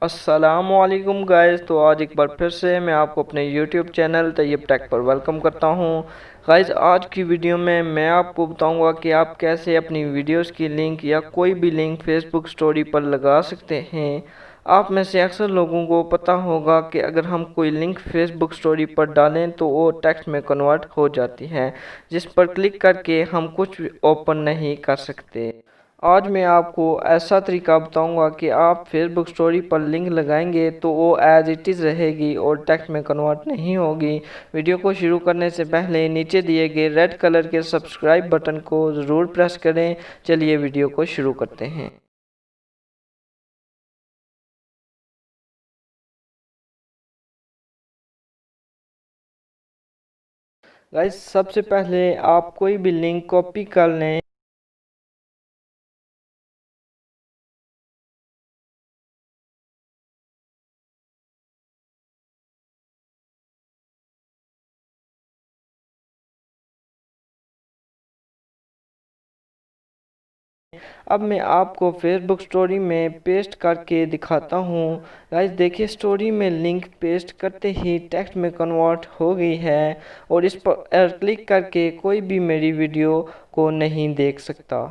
अस्सलामुअलैकुम गाइस। तो आज एक बार फिर से मैं आपको अपने यूट्यूब चैनल तैयब टेक पर वेलकम करता हूं। गाइस, आज की वीडियो में मैं आपको बताऊंगा कि आप कैसे अपनी वीडियोस की लिंक या कोई भी लिंक फेसबुक स्टोरी पर लगा सकते हैं। आप में से अक्सर लोगों को पता होगा कि अगर हम कोई लिंक फेसबुक स्टोरी पर डालें तो वो टेक्स्ट में कन्वर्ट हो जाती है, जिस पर क्लिक करके हम कुछ भी ओपन नहीं कर सकते। आज मैं आपको ऐसा तरीका बताऊंगा कि आप फेसबुक स्टोरी पर लिंक लगाएंगे तो वो एज इट इज़ रहेगी और टेक्स्ट में कन्वर्ट नहीं होगी। वीडियो को शुरू करने से पहले नीचे दिए गए रेड कलर के सब्सक्राइब बटन को ज़रूर प्रेस करें। चलिए वीडियो को शुरू करते हैं। गाइस, सबसे पहले आप कोई भी लिंक कॉपी कर लें। अब मैं आपको फेसबुक स्टोरी में पेस्ट करके दिखाता हूँ। गाइस देखिए, स्टोरी में लिंक पेस्ट करते ही टेक्स्ट में कन्वर्ट हो गई है और इस पर क्लिक करके कोई भी मेरी वीडियो को नहीं देख सकता।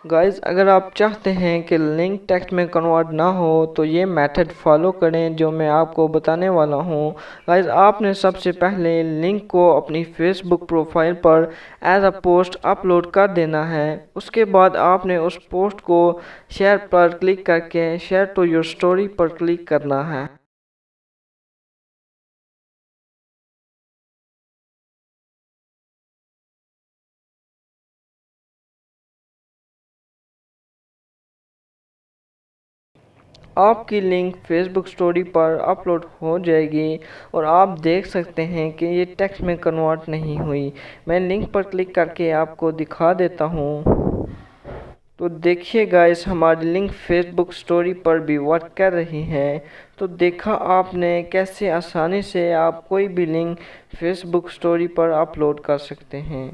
गाइस, अगर आप चाहते हैं कि लिंक टेक्स्ट में कन्वर्ट ना हो तो ये मेथड फॉलो करें जो मैं आपको बताने वाला हूँ। गाइस, आपने सबसे पहले लिंक को अपनी फेसबुक प्रोफाइल पर एज अ पोस्ट अपलोड कर देना है। उसके बाद आपने उस पोस्ट को शेयर पर क्लिक करके शेयर टू योर स्टोरी पर क्लिक करना है। आपकी लिंक फेसबुक स्टोरी पर अपलोड हो जाएगी और आप देख सकते हैं कि ये टेक्स्ट में कन्वर्ट नहीं हुई। मैं लिंक पर क्लिक करके आपको दिखा देता हूँ। तो देखिए गाइस, हमारी लिंक फेसबुक स्टोरी पर भी वर्क कर रही है। तो देखा आपने कैसे आसानी से आप कोई भी लिंक फेसबुक स्टोरी पर अपलोड कर सकते हैं।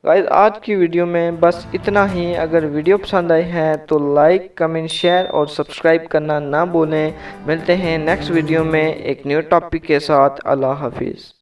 गाइस, आज की वीडियो में बस इतना ही। अगर वीडियो पसंद आई है तो लाइक, कमेंट, शेयर और सब्सक्राइब करना ना भूलें। मिलते हैं नेक्स्ट वीडियो में एक न्यू टॉपिक के साथ। अल्लाह हाफिज़।